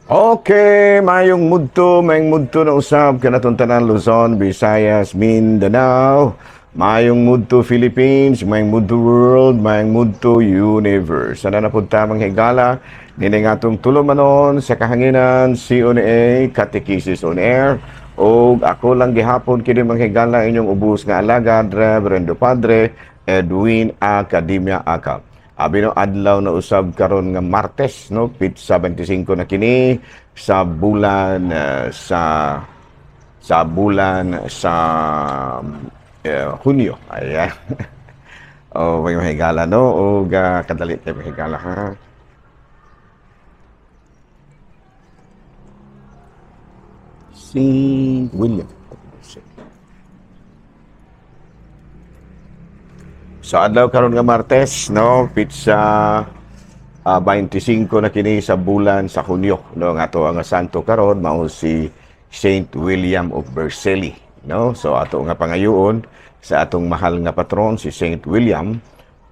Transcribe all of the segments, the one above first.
Okay, mayong mudto na usab kanatong tanan Luzon, Visayas, Mindanao. Mayong mudto Philippines, mayong mudto world, mayong mudto universe. Sana na pud tamang higala nini atong tulumanon sa kahanginan CONA Catechesis on Air. O ako lang gihapon kini manghigala inyong ubos nga alagad Reverendo Padre Edwin Academia Acap. Abi no adlaw na usab karon nga Martes no pit 75 na kini sa bulan Hunyo. Ayan. Oh, may mahigala no o kadali kay mahigala ha. Saint William. So adlaw karon nga Martes no pizza 25 na kini sa bulan sa Hunyo no nga ato ang santo karon mao si Saint William of Vercelli no. So ato nga pangayoon sa atong mahal nga patron si Saint William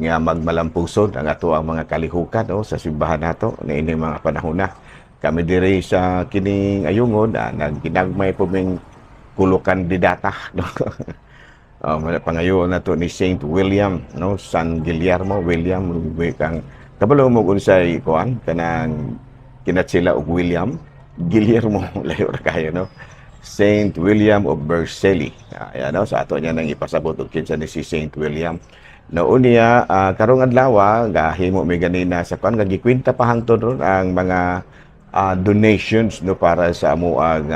nga magmalampusod ang ato ang mga kalihukan no sa simbahan nato niini mga panahon na. Kami diri sa kining ayungod nagginagmay po ming kulukan didata no. Pangayoon na to ni Saint William no San Guillermo William kang kabalo mo unsay kuan kanang kinatsila og William Guillermo layo ra kayo no Saint William of Vercelli. Ayan no sa ato niya nang ipasabot og kinsa ni si Saint William noon niya karong adlaw gahimo mi ganina sa kuan gikwenta pa hangtod ron ang mga donations no para sa amo ang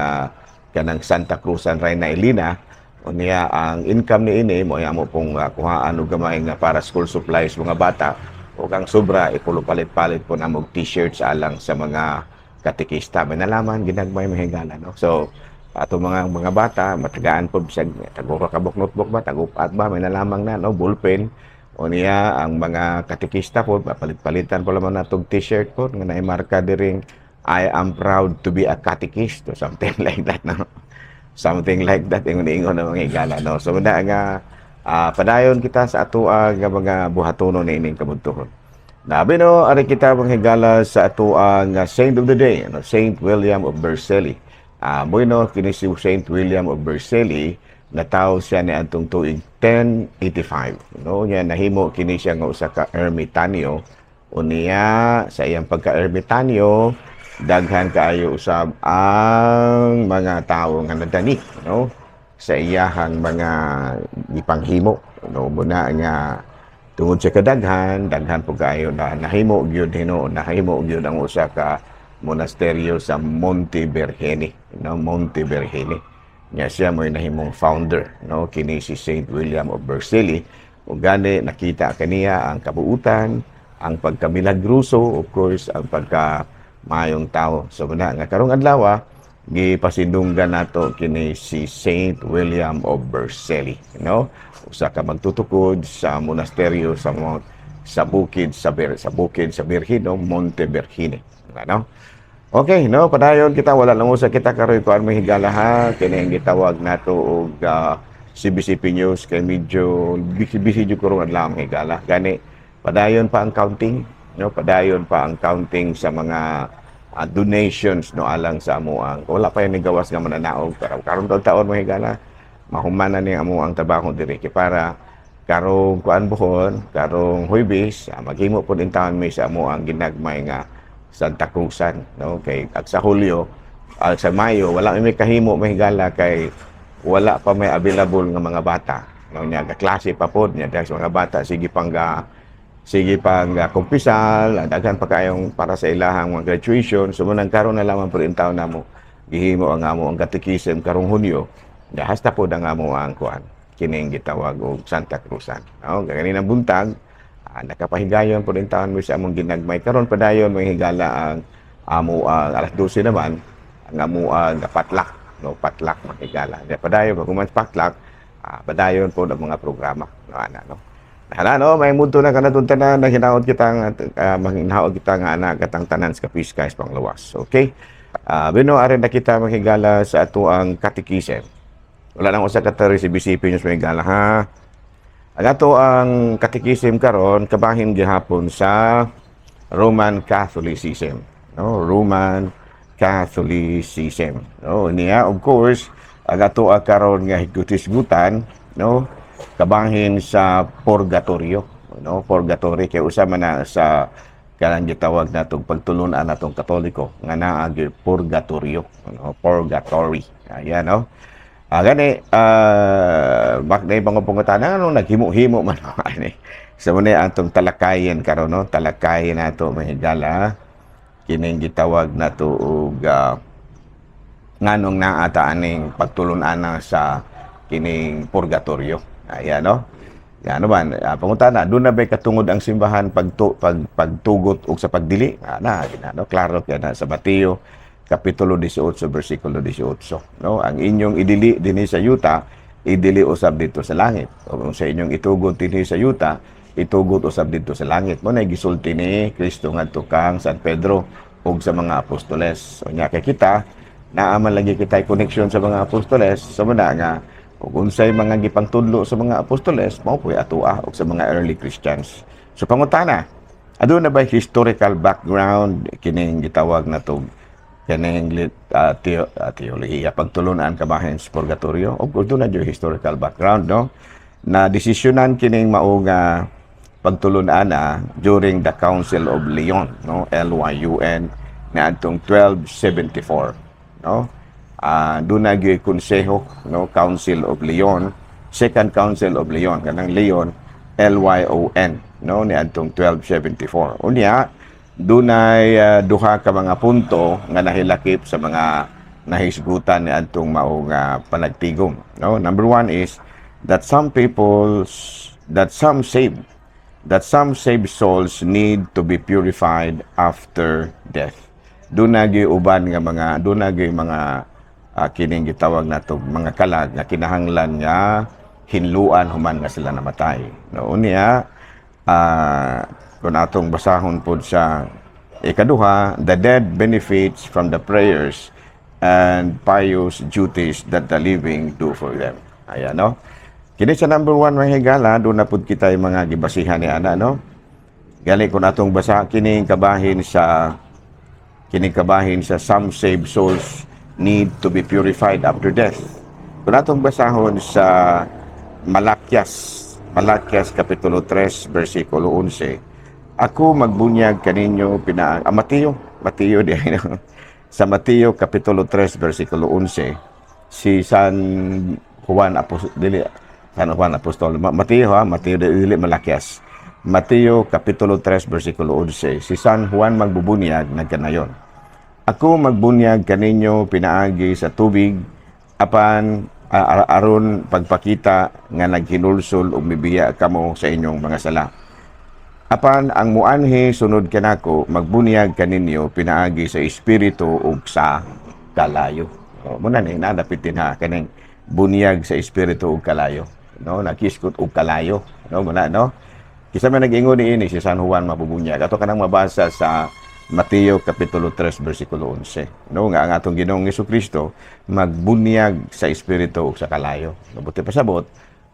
kanang Santa Cruzan Reina Elena. Unya ang income ni ini mo amo pong kuhaan og gamay nga para school supplies mga bata o kang sobra ipulo palit-palit po na mog t-shirts alang sa mga katekista. May nalaman ginagmay mahigala no. So ato mga bata matagaan po bisag tago ka kabuk notebook ba tagupat ba may nalamang na no ballpen. Unya ang mga katekista po palit-palitan po lamang natog t-shirt po nga naimarka diring I am proud to be a catechist or something like that no. Something like that ingon-ingon na mga higala no. So na nga padayon kita sa ato nga mga buhatonon na ining kabudtuhon. Nabi no ari kita mga higala sa ato nga saint of the day no Saint William of Vercelli. Bueno kini si Saint William of Vercelli natawo siya ni adtong tuig 1085 no nya nahimo kini siya nga usa ka ermitanyo unya sa iyang pagka-ermitanyo daghan kaayo usab ang mga tawo nga nadani no sa iyahang mga ipanghimo no muna nga tungod sa kadaghan daghan po kaayo na nahimo gyud nahimo gyud ang usa ka monasteryo sa Monte Vergine no Monte Vergine nya siya mo'y nahimong founder no kini si Saint William of Vercelli ug gani nakita kaniya ang kabuutan ang pagkamilagruso of course ang pagka mayong tao. So muna nga karong adlaw gipasindunggan nato kini si Saint William of Vercelli no usa ka magtutukod sa monasteryo sa bukid sa Birhen no Monte Vergine no. Okay no padayon kita wala lang usa kita karoy kuan may higala ha kini ang gitawag nato og CBCP News kay medyo busy jud karong adlaw ang higala gani padayon pa ang counting no padayon pa ang counting sa mga donations no alang sa amo ang wala pa yan gawas nga mananaog pero karon taon mo higala mahuman na ni amo ang trabaho diri kay para karong kuan buhon karong Huwebes maghimo pud in taon may sa amo ang ginagmay nga Santa Cruzan no kay at sa Hulyo sa Mayo wala may kahimo mahigala kay wala pa may available nga mga bata no nya klase pa pod nya sa mga bata sige pang kumpisal, daghan pa kayong para sa ilahang mga graduation. So munang karon na lamang pero in taon namo gihimo ang amo ang catechism karong Hunyo. Hasta po ang amo ang kuan kining gitawag og Santa Cruzan. No, ganinang buntag nakapahigayon po in taon mo sa among ginagmay karon padayon may higala ang amo alas 12 naman ang amo patlak no patlak mahigala. Padayon pag human patlak padayon po ang mga programa no. Hala no, may mundo na kanatong tanan na hinaot kita nga manghinaot kita nga anak katang tanan sa Kapiskay panglawas. Okay? Bino are na kita mahigala sa ato ang catechism. Wala nang usa ka tari si BCP News mahigala ha. Ang ato ang catechism karon kabahin gihapon sa Roman Catholicism, no? Roman Catholicism. No, niya of course ang ato karon nga higutisgutan, no, kabahin sa purgatorio, no, purgatory kay usa man na sa kanang gitawag natong pagtulunan natong Katoliko nga naa gyud purgatorio, no, purgatory. Ayan, no. Gani, bak na ibang pangutana, ano, naghimo-himo man ani. Sa muna antong talakayan karon, no, talakayan nato mahigala kining gitawag nato og nganong naata aning pagtulunan sa kining purgatorio. Ayan, no. Yan naman, pangutana, doon na ba'y katungod ang simbahan pagtugot o sa pagdili? No, klaro kaya na sa Mateo Kapitulo 18, versikulo 18. No? Ang inyong idili dinhi sa yuta, idili usab dito sa langit. O sa inyong itugot dinhi sa yuta, itugot usab dito sa langit. Mo na gisulti ni Kristo ngadto kang San Pedro ug sa mga apostoles. So nya kay kita, naaman lagi kitay connection sa mga apostoles, sa muna nga ug unsay mga gipangtudlo sa mga apostoles, mao puy atoa ug sa mga early Christians. So pangutana, aduna ba historical background kining gitawag nato kaning teolohiya pagtulunan kabahin sa purgatorio o kung na yung historical background, no, na desisyonan kining mao nga pagtulunan during the Council of Lyon, no, LYUN na atong 1274, no. Doon na gyud konseho, no, Council of Lyon, Second Council of Lyon, kanang Lyon LYON, no, ni atong 1274. Unya dunay duha ka mga punto nga nahilakip sa mga nahisgutan ni adtong mao nga panagtigom, no. Number one is that some saved souls need to be purified after death. Dunay uban nga mga kining gitawag nato mga kalag nga kinahanglan nga hinluan human nga sila namatay, no. Unya kung atong basahon po sa ikaduha, the dead benefits from the prayers and pious duties that the living do for them. Ayan, no? Kini sa number one, mga higala, doon na po kita yung mga gibasihan ni Ana, no? Gali kung atong basa, kining kabahin sa some saved souls need to be purified after death. Kung atong basahon sa Malakias Kapitulo 3, versikulo 11, ako magbunyag kaninyo Mateo di sa Mateo Kapitulo 3 versikulo 11 si San Juan Apostol Mateo dili Malakias. Mateo Kapitulo 3 versikulo 11 si San Juan magbubunyag nagkanayon. Ako magbunyag kaninyo pinaagi sa tubig apan aron pagpakita nga naghinulsol ug mibiya kamo sa inyong mga sala. Apan ang muanhi sunod kanako magbunyag kaninyo pinaagi sa espiritu ug sa kalayo. Muna ni nadapitin ha kaning bunyag sa espiritu ug kalayo, no, nakiskot ug kalayo, no, muna, no. Kisa man nag-ingon niini si San Juan mabubunyag ato kanang mabasa sa Mateo Kapitulo 3 versikulo 11, no, nga ang atong Ginoong Hesukristo magbunyag sa espiritu ug sa kalayo. Mabuti pasabot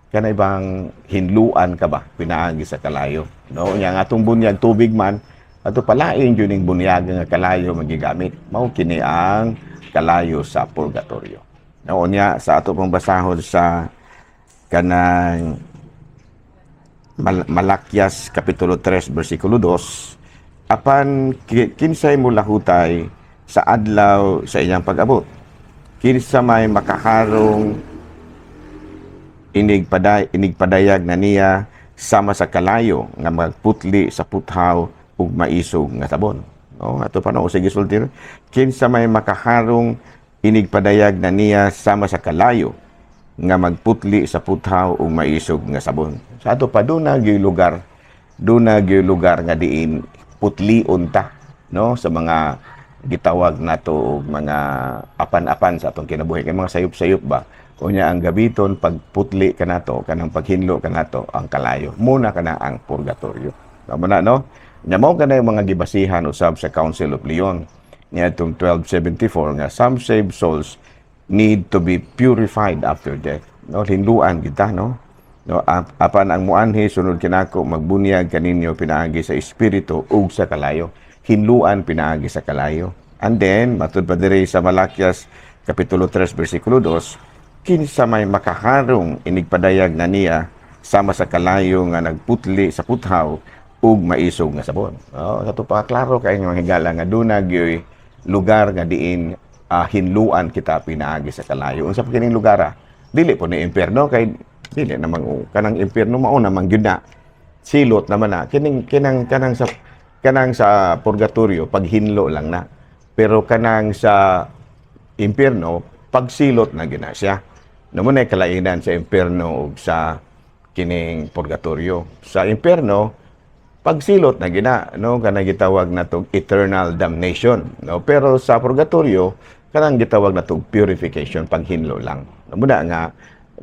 kanay bang hinluan ka ba pinaagi sa kalayo, no, nya nga atong bunyag tubig man ato palain jud ning bunyag nga kalayo magigamit mao kini ang kalayo sa purgatorio, no. Nya sa ato pang basahon sa kanang Malakias Kapitulo 3 versikulo 2, apan kinsay mo lahutay sa adlaw sa iyang pag-abot, kinsa may makaharong inigpadayag na niya sama sa kalayo nga magputli sa puthaw ug maisog nga sabon, no. Ato pa no sige sultir, kinsa may makaharong inigpadayag na niya sama sa kalayo nga magputli sa puthaw ug maisog nga sabon. Sa ato pa doon na lugar nga diin putlion ta, no, sa mga gitawag nato og mga apan-apan sa atong kinabuhi kay mga sayop-sayop ba. Unya ang gabiton pagputli kanato kanang paghinlo kanato ang kalayo. Muna kana ang purgatorio. Tama na, no? Nya mao kana yung mga gibasihan usab sa Council of Lyon niadtong 1274 nga some saved souls need to be purified after death. No, hinluan kita, no? No, apan ang muanhi sunod kinako magbunyag kaninyo pinaagi sa espiritu ug sa kalayo. Hinluan pinaagi sa kalayo. And then matud pa diri sa Malakias kapitulo 3 bersikulo 2, kinsa may makaharong inigpadayag na niya sama sa kalayo nga nagputli sa puthaw ug maisog nga sabon. Sa to pa klaro kay nga higala nga duna gyoy lugar nga diin hinluan kita pinaagi sa kalayo. Unsa pa kining lugar? Dili po ni impierno kay dili namang kanang impierno mao namang gyud na. Silot naman na kanang sa purgatorio paghinlo lang na. Pero kanang sa impierno pagsilot na gyud na siya. Namo na kalainan sa impierno ug sa kining purgatorio. Sa impierno pagsilot na gina, no, kanang gitawag na tog eternal damnation, no. Pero sa purgatorio kanang gitawag na tog purification, paghinlo lang. Muna nga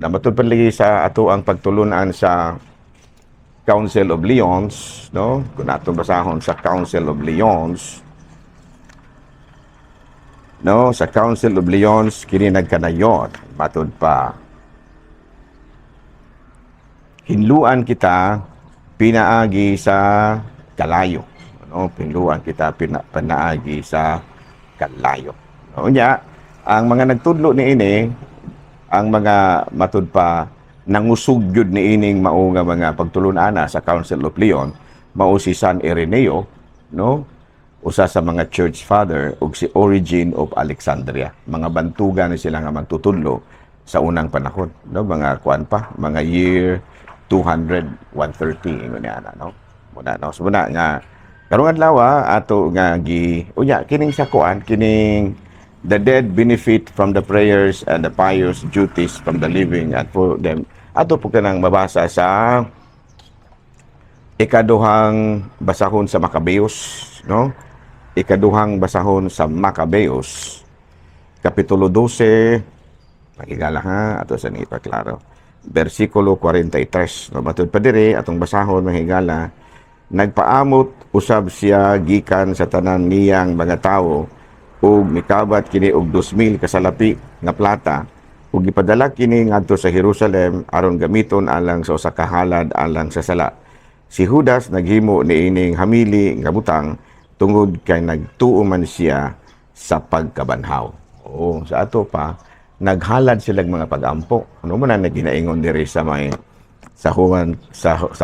namatud pa lagi sa ato ang pagtulunan sa Council of Lyons, no, kung atong basahon sa Council of Lyons, no, sa Council of Lyons kini nagkanayon matud pa hinluan kita pinaagi sa kalayo, no, hinluan kita pinaagi sa kalayo. No, nya ang mga nagtudlo niini, ang mga matud pa nangusog gyud niining mao nga mga pagtulun-ana sa Council of Lyon, mao si San Ireneo, no, usa sa mga church father, ug si Origen of Alexandria. Mga bantugan ni sila nga magtutudlo sa unang panahon, no, mga kuan pa, mga year 200, 130 ingon niya, no. Muna no, so muna nga karong adlaw ato nga unya kining sa kuan, kining the dead benefit from the prayers and the pious duties from the living, and for them ato po kanang mabasa sa ikaduhang basahon sa Makabeos, no, ikaduhang basahon sa Makabeos kapitulo 12, pakigala ha ato sa ni paklaro bersikulo 43, no, matud pa diri atong basahon mahigala. Nagpaamot usab siya gikan sa tanan niyang mga tawo ug mikabat kini og 2,000 kasalapi nga plata ug gipadala kini ngadto sa Jerusalem aron gamiton alang sa usa ka halad alang sa sala. Si Judas naghimo niining hamili nga butang tungod kay nagtuo man siya sa pagkabanhaw. Sa ato pa naghalad silang mga pag-ampo. Ano man na ginaingon diri sa may sa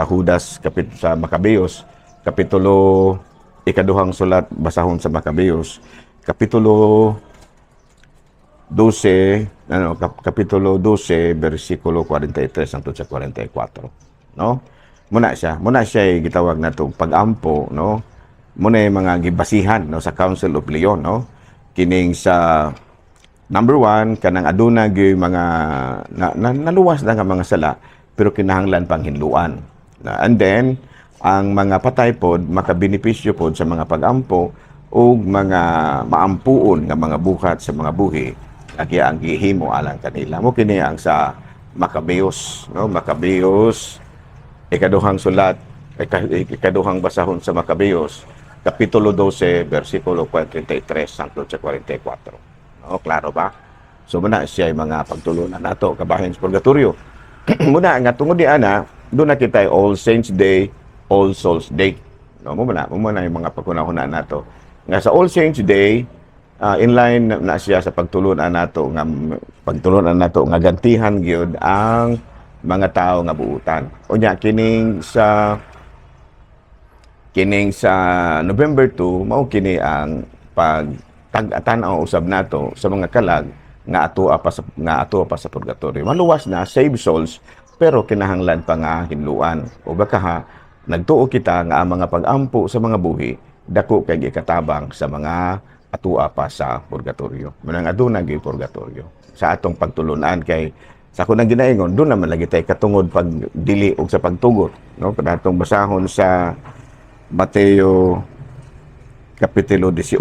Judas sa Makabeos kapitulo ikaduhang sulat basahon sa Makabeos kapitulo 12, kapitulo 12 bersikulo 43 hangtod sa 44, no. Muna siya gitawag nato pag-ampo, no. Muna mga gibasihan, no, sa Council of Lyon, no. Kining sa number 1 kanang aduna gyud mga naluwas na nga mga sala pero kinahanglan pang hinluan. And then ang mga patay pod makabenepisyo pod sa mga pag-ampo o mga maampuon nga mga buhat sa mga buhi agi ang gihimo alang kanila. Mo kini ang sa Makabeos, no, Makabeos ikaduhang sulat ikaduhang basahon sa Makabeos kapitulo 12 bersikulo 43 hangtod sa 44. No, klaro ba? So muna siya mga pagtulunan nato kabahin sa purgatorio. Muna nga tungod di ana, doon na kita All Saints Day, All Souls Day. No, muna yung mga pagkunahuna nato. Nga sa All Saints Day, inline na siya sa pagtulunan nato nga gantihan gyud ang mga tao nga buutan. Unya kining sa November 2 mao kini ang tag-atan-aw usab nato sa mga kalag nga ato pa sa purgatorio. Maluwas na save souls pero kinahanglan pa nga hinluan. O baka nagtuo kita nga ang mga pag-ampo sa mga buhi dako kay gikatabang sa mga atua pa sa purgatorio. Manang aduna gyud purgatorio. Sa atong pagtulunan kay sa kunang ginaingon doon naman lagi tay katungod pagdili og sa pagtugot, no. Kadtong basahon sa Mateo kapitulo 18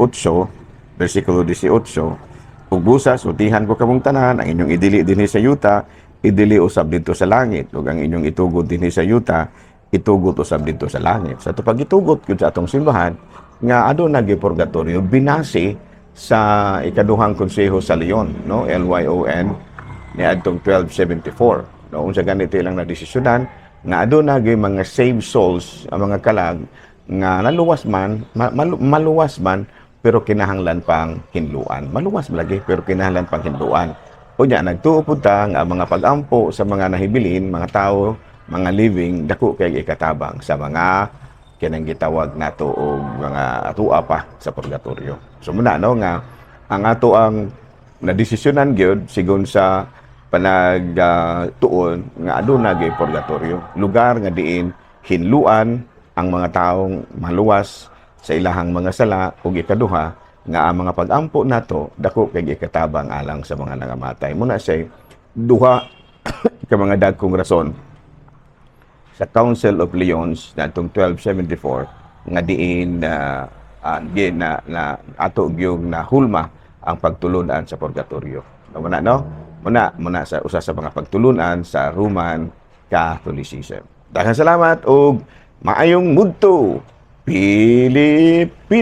bersikulo 18, ug busas utihan ko kamong tanan ang inyong idili dinhi sa yuta idili usab didto sa langit ug ang inyong itugod dinhi sa yuta itugot usab didto sa langit. Sa to pagitugot gyud sa atong simbahan nga aduna gyud purgatorio binasi sa ikaduhang konseho sa Lyon, no, LYON ni adtong 1274, no. Unsa ganito lang na desisyonan nga aduna gyud mga saved souls ang mga kalag nga naluwas man maluwas man pero kinahanglan pang hinluan. Maluwas lagi pero kinahanglan pang hinluan. Unya nagtuo pud ta nga ang mga pag-ampo sa mga nahibilin, mga tao, mga living dako kay ikatabang sa mga kinang gitawag nato og mga atua pa sa purgatorio. So muna no nga ang ato ang nadesisyonan gyud sigon sa tuon nga aduna gyud purgatorio, lugar nga diin hinluan ang mga taong maluwas sa ilahang mga sala ug ikaduha nga ang mga pag-ampo nato dako kay ikatabang alang sa mga nangamatay. Muna say duha ka mga dagkong rason sa Council of Lyons natong 1274 nga diin na ato gyud na hulma ang pagtulunan sa purgatorio. Muna no? Muna sa usa sa mga pagtulunan sa Roman Catholicism. Daghang salamat ug maayong mudto Pilipinas.